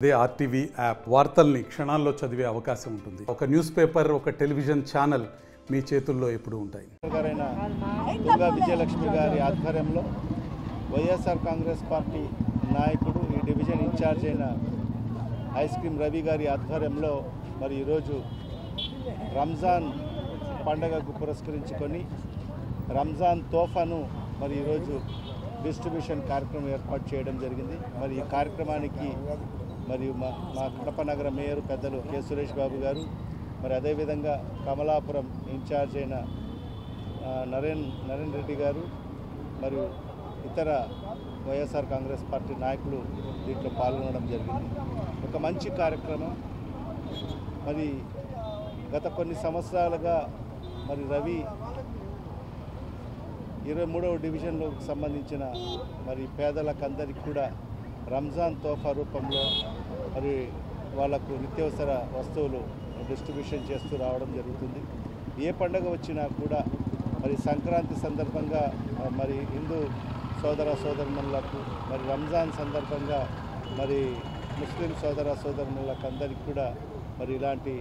అదే RTV app వార్తల్ని క్షణాల్లో చదివే అవకాశం ఉంటుంది. ఒక న్యూస్ పేపర్, ఒక టెలివిజన్ ఛానల్ మీ చేతుల్లో ఎప్పుడూ ఉంటాయి. తుంగా విజయలక్ష్మి గారి ఆధ్వర్యంలో వైఎస్ఆర్ కాంగ్రెస్ పార్టీ నాయకుడు, ఈ డివిజన్ ఇన్ఛార్జ్ అయిన ఐస్ క్రీమ్ రవి గారి ఆధ్వర్యంలో మరి ఈరోజు రంజాన్ పండగకు పురస్కరించుకొని రంజాన్ తోఫాను మరి ఈరోజు డిస్ట్రిబ్యూషన్ కార్యక్రమం ఏర్పాటు చేయడం జరిగింది. మరి ఈ కార్యక్రమానికి మరియు మా కడప నగర మేయర్ పెద్దలు కె సురేష్ బాబు గారు, మరి అదేవిధంగా కమలాపురం ఇన్ఛార్జ్ అయిన నరేన్ రెడ్డి గారు మరియు ఇతర వైఎస్ఆర్ కాంగ్రెస్ పార్టీ నాయకులు దీంట్లో పాల్గొనడం జరిగింది. ఒక మంచి కార్యక్రమం. మరి గత కొన్ని సంవత్సరాలుగా మరి రవి 23వ డివిజన్లోకి సంబంధించిన మరి పేదలకందరికీ కూడా రంజాన్ తోఫా రూపంలో మరి వాళ్లకు నిత్యావసర వస్తువులు డిస్ట్రిబ్యూషన్ చేస్తూ రావడం జరుగుతుంది. ఏ పండుగ వచ్చినా కూడా మరి సంక్రాంతి సందర్భంగా మరి హిందూ సోదరమణులకు, మరి రంజాన్ సందర్భంగా మరి ముస్లిం సోదరమణులకు అందరికీ కూడా మరి ఇలాంటి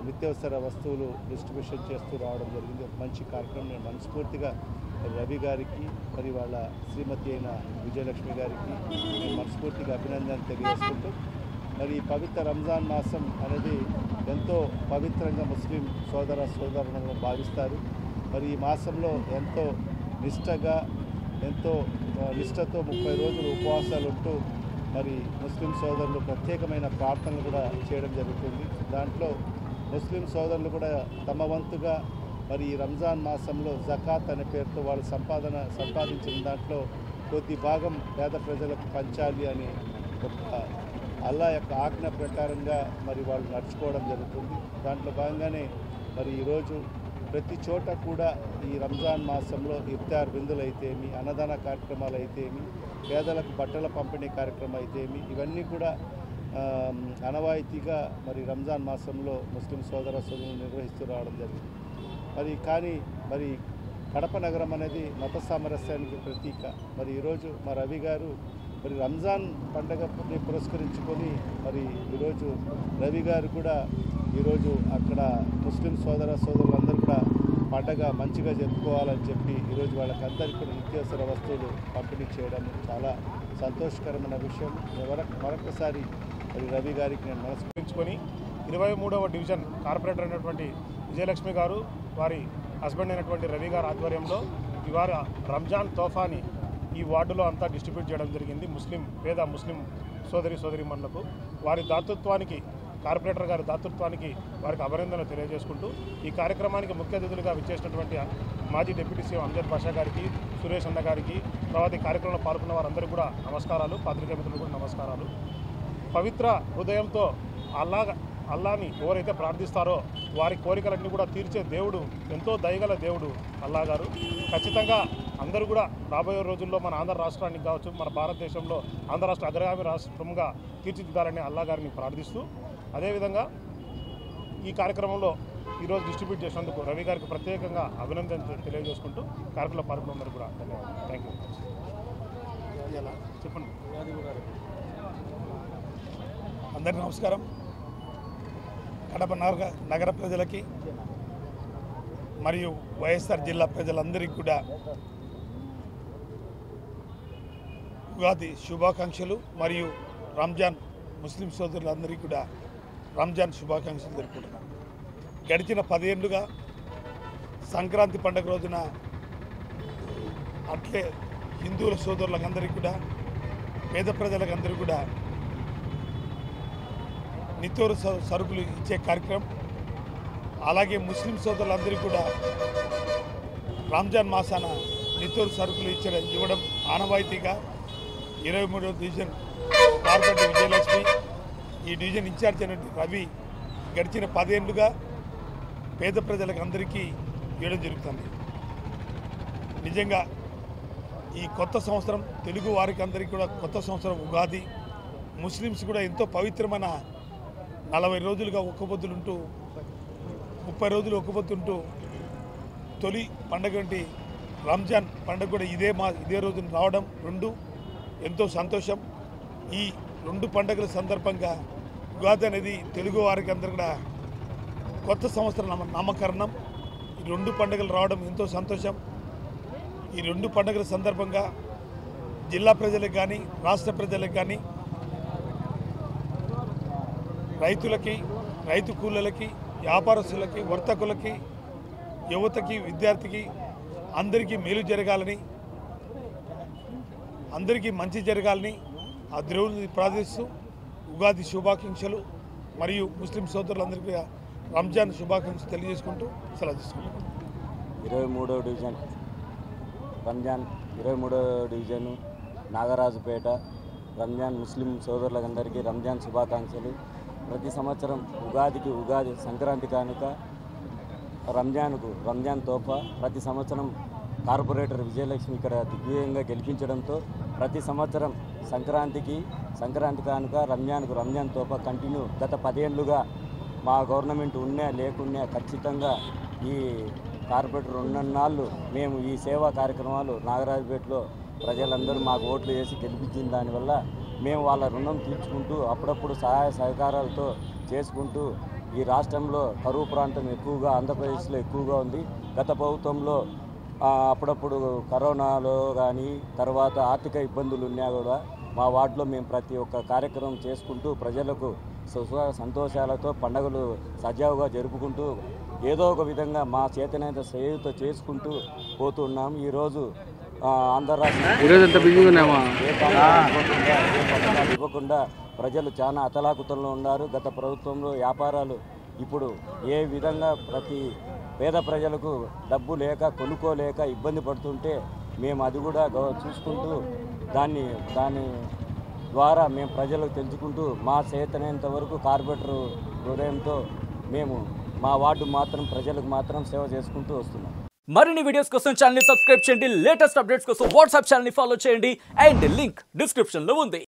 నిత్యావసర వస్తువులు డిస్ట్రిబ్యూషన్ చేస్తూ రావడం జరిగింది. ఒక మంచి కార్యక్రమం. నేను మనస్ఫూర్తిగా రవి గారికి, మరి వాళ్ళ శ్రీమతి అయిన విజయలక్ష్మి గారికి నేను మనస్ఫూర్తిగా అభినందనలు తెలియజేసుకుంటూ, మరి ఈ పవిత్ర రంజాన్ మాసం అనేది ఎంతో పవిత్రంగా ముస్లిం సోదరులను భావిస్తారు. మరి ఈ మాసంలో ఎంతో నిష్టతో 30 రోజులు ఉపవాసాలు ఉంటూ మరి ముస్లిం సోదరులు ప్రత్యేకమైన ప్రార్థనలు కూడా చేయడం జరుగుతుంది. దాంట్లో ముస్లిం సోదరులు కూడా తమ వంతుగా మరి ఈ రంజాన్ మాసంలో జకాత్ అనే పేరుతో వాళ్ళు సంపాదించిన దాంట్లో కొద్ది భాగం పేద ప్రజలకు పంచాలి అని ఒక అల్లా యొక్క ఆజ్ఞ ప్రకారంగా మరి వాళ్ళు నడుచుకోవడం జరుగుతుంది. దాంట్లో భాగంగానే మరి ఈరోజు ప్రతి చోట కూడా ఈ రంజాన్ మాసంలో ఇఫ్తార్ విందులు అయితేమి, అన్నదాన కార్యక్రమాలు అయితేమి, పేదలకు బట్టల పంపిణీ కార్యక్రమం అయితేమి, ఇవన్నీ కూడా ఆనవాయితీగా మరి రంజాన్ మాసంలో ముస్లిం సోదరులు నిర్వహిస్తూ రావడం జరిగింది. మరి కడప నగరం అనేది మత సామరస్యానికి ప్రతీక. మరి ఈరోజు మా రవి గారు మరి రంజాన్ పండుగని పురస్కరించుకొని మరి ఈరోజు రవి గారు కూడా ఈరోజు అక్కడ ముస్లిం సోదరులందరూ కూడా పండగ మంచిగా జరుపుకోవాలని చెప్పి ఈరోజు వాళ్ళకందరికీ కూడా నిత్యావసర వస్తువులు పంపిణీ చేయడం చాలా సంతోషకరమైన విషయం. మరొకసారి మరి రవి గారికి నేను మనస్ఫూర్తించుకొని 23వ డివిజన్ కార్పొరేటర్ అయినటువంటి విజయలక్ష్మి గారు, వారి హస్బెండ్ అయినటువంటి రవి గారి ఆధ్వర్యంలో ఇవాళ రంజాన్ తోఫాని ఈ వార్డులో అంతా డిస్ట్రిబ్యూట్ చేయడం జరిగింది. పేద ముస్లిం సోదరిమణులకు వారి దాతృత్వానికి, కార్పొరేటర్ గారి దాతృత్వానికి వారికి అభినందనలు తెలియజేసుకుంటూ, ఈ కార్యక్రమానికి ముఖ్య అతిథులుగా విచ్చేసినటువంటి మాజీ డిప్యూటీ సీఎం అంజద్ బాషా గారికి, సురేష్ అన్న గారికి, తర్వాత ఈ కార్యక్రమంలో పాల్గొన్న వారందరికీ కూడా నమస్కారాలు. పాత్రికేయ మిత్రులకు కూడా నమస్కారాలు. పవిత్ర హృదయంతో అల్లాని ఎవరైతే ప్రార్థిస్తారో వారి కోరికలన్నీ కూడా తీర్చే దేవుడు, ఎంతో దయగల దేవుడు అల్లా గారు. ఖచ్చితంగా అందరూ కూడా రాబోయే రోజుల్లో మన ఆంధ్ర రాష్ట్రానికి కావచ్చు, మన భారతదేశంలో ఆంధ్ర రాష్ట్ర అగ్రగామి రాష్ట్రంగా తీర్చిదిద్దాలని అల్లా గారిని ప్రార్థిస్తూ, అదేవిధంగా ఈ కార్యక్రమంలో ఈరోజు డిస్ట్రిబ్యూట్ చేసినందుకు రవి గారికి ప్రత్యేకంగా అభినందనలు తెలియజేసుకుంటూ కార్యక్రమంలో పాల్గొన్నందరూ కూడా ధన్యవాదాలు. Thank you. చెప్పండి. అందరికీ నమస్కారం. కడప నగర ప్రజలకి మరియు వైఎస్ఆర్ జిల్లా ప్రజలందరికీ కూడా ఉగాది శుభాకాంక్షలు మరియు రంజాన్ ముస్లిం సోదరులందరికీ కూడా రంజాన్ శుభాకాంక్షలు తెలుపుకుంటున్నాను. గడిచిన 10 ఏళ్ళుగా సంక్రాంతి పండుగ రోజున అట్లే హిందువుల సోదరులందరికీ కూడా, పేద ప్రజలకందరికీ కూడా నిత్యావసర సరుకులు ఇచ్చే కార్యక్రమం, అలాగే ముస్లిం సోదరులందరికీ కూడా రంజాన్ మాసాన నిత్యావసర సరుకులు ఇవ్వడం ఆనవాయితీగా 23వ డివిజన్ కార్పొరేటర్ విజయలక్ష్మి, ఈ డివిజన్ ఇన్ఛార్జ్ అయిన రవి గడిచిన 10 ఏళ్ళుగా పేద ప్రజలకు అందరికీ ఇవ్వడం జరుగుతుంది. నిజంగా ఈ కొత్త సంవత్సరం తెలుగు వారికి అందరికీ కూడా కొత్త సంవత్సరం ఉగాది. ముస్లిమ్స్ కూడా ఎంతో పవిత్రమైన 40 రోజులుగా ఒక్కపొద్దులుంటూ 30 రోజులు ఒక్కపొద్దుంటూ తొలి పండుగ వంటి రంజాన్ పండుగ కూడా ఇదే రోజున రావడం ఎంతో సంతోషం. ఈ రెండు పండుగల సందర్భంగా ఉగాది అనేది తెలుగు వారికి అందరూ కూడా కొత్త సంవత్సర నామకరణం. ఈ రెండు పండుగలు రావడం ఎంతో సంతోషం. ఈ రెండు పండుగల సందర్భంగా జిల్లా ప్రజలకు కానీ రాష్ట్ర ప్రజలకు కానీ రైతులకి, రైతు కూలీలకి, వ్యాపారస్తులకి, వర్తకులకి, యువతకి, విద్యార్థికి అందరికీ మేలు జరగాలని, అందరికీ మంచి జరగాలని ఆ దేవుడిని ప్రార్థిస్తూ ఉగాది శుభాకాంక్షలు మరియు ముస్లిం సోదరులందరికీ రంజాన్ శుభాకాంక్షలు తెలియజేసుకుంటూ సెలవు తీసుకుంటాం. 23వ డివిజన్ రంజాన్ 23వ డివిజన్ నాగరాజుపేట రంజాన్ ముస్లిం సోదరులందరికీ రంజాన్ శుభాకాంక్షలు. ప్రతి సంవత్సరం ఉగాది సంక్రాంతి కానుక, రంజాన్కు రంజాన్ తోఫా. ప్రతి సంవత్సరం కార్పొరేటర్ విజయలక్ష్మి ఇక్కడ దిగ్విజయంగా గెలిపించడంతో ప్రతి సంవత్సరం సంక్రాంతి కానుక, రంజాన్కు రంజాన్ తోఫా కంటిన్యూ. గత 10 ఏళ్లుగా మా గవర్నమెంట్ ఉన్నా లేకున్నా ఖచ్చితంగా ఈ కార్పొరేటర్ ఉన్నన్నాళ్ళు మేము ఈ సేవా కార్యక్రమాలు నాగరాజుపేటలో ప్రజలందరూ మాకు ఓట్లు వేసి గెలిపించిన దానివల్ల మేము వాళ్ళ రుణం తీర్చుకుంటూ అప్పుడప్పుడు సహాయ సహకారాలతో చేసుకుంటూ ఈ రాష్ట్రంలో కరువు ప్రాంతం ఎక్కువగా ఆంధ్రప్రదేశ్లో ఎక్కువగా ఉంది. గత ప్రభుత్వంలో అప్పుడప్పుడు కరోనాలో కానీ తర్వాత ఆర్థిక ఇబ్బందులు ఉన్నా కూడా మా వార్డులో మేము ప్రతి ఒక్క కార్యక్రమం చేసుకుంటూ ప్రజలకు సుఖ సంతోషాలతో పండుగలు సజావుగా జరుపుకుంటూ ఏదో ఒక విధంగా మా చేతనైతే సేవతో చేసుకుంటూ పోతున్నాం. ఈరోజు ఆంధ్ర రాష్ట్రం ఇవ్వకుండా ప్రజలు చాలా అతలాకుతల్లో ఉన్నారు. గత ప్రభుత్వంలో వ్యాపారాలు ఇప్పుడు ఏ విధంగా ప్రతి పేద ప్రజలకు డబ్బు లేక కొనుక్కోలేక ఇబ్బంది పడుతుంటే మేము అది కూడా చూసుకుంటూ దాని ద్వారా మేము ప్రజలకు తెలుసుకుంటూ మా చేతనైనంత వరకు కార్పొరేటర్ హృదయంతో మేము మా వార్డు మాత్రం ప్రజలకు మాత్రం సేవ చేసుకుంటూ వస్తున్నాం. మరిన్ని వీడియోస్ కోసం ఛానల్ ని సబ్స్క్రైబ్ చేయండి. లేటెస్ట్ అప్డేట్స్ కోసం వాట్సాప్ ఛానల్ ని ఫాలో చేయండి. అండ్ లింక్ డిస్క్రిప్షన్ లో ఉంది.